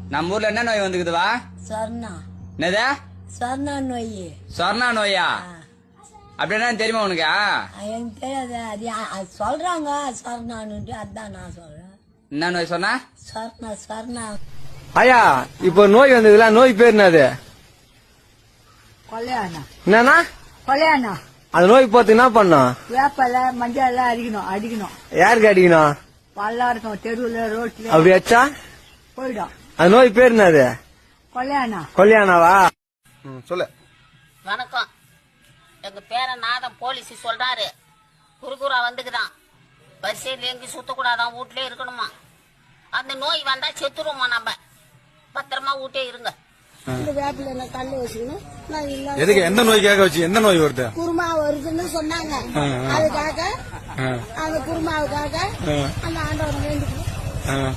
நம்ம ஊர்ல என்ன நோய் வந்துக்குதுவா? சொர்ணா. என்னது? சொர்ணா நோய். சொர்ணா நோயா? அப்படின்னா தெரியுமா உனக்கு? எனக்கு தெரியாது. அது சொல்றாங்க சொர்ணான்னு, அதான் நான் சொல்றேன். என்ன நோய் சொன்னா? சொர்ணா சொர்ணா. ஐயா இப்ப நோய் வந்ததுல நோய் பேர் என்னது? கொலையானா. என்னன்னா கொலையானா. அந்த நோய் போறதுக்கு என்ன பண்ணும்? வேப்பல மஞ்சள் எல்லாம் அடிக்கணும். யாருக்கு அடிக்கணும்? பல்லா இருக்கும் தெருவுல ரோட்ல. அப்படி வச்சா போயிடும். அந்த நோய் பேர் என்னது? கொலையானா. கொல்யானாவா? சொல்லு. வணக்கம். எங்க பேரன் நாதம் போலீஸ் சொல்றாரு, குறுகுறா வந்துக்குதான், பஸ்ஸில் எங்கேயும் சுத்தக்கூடாதான், வீட்லயே இருக்கணுமா. அந்த நோய் வந்தா செத்துருவோமா, நம்ம பத்திரமா வீட்டே இருங்க. இந்த வேப்பில எல்லாம் கல்லு வச்சுக்கணும். நான் இல்ல எதுக்கு எந்த நோய்க்காக வச்சு எந்த நோய் வருது? குருமா வருதுன்னு சொன்னாங்க. அதுக்காக அந்த குருமாவுக்காக அந்த ஆண்டவனை வேண்டிக்கணும்.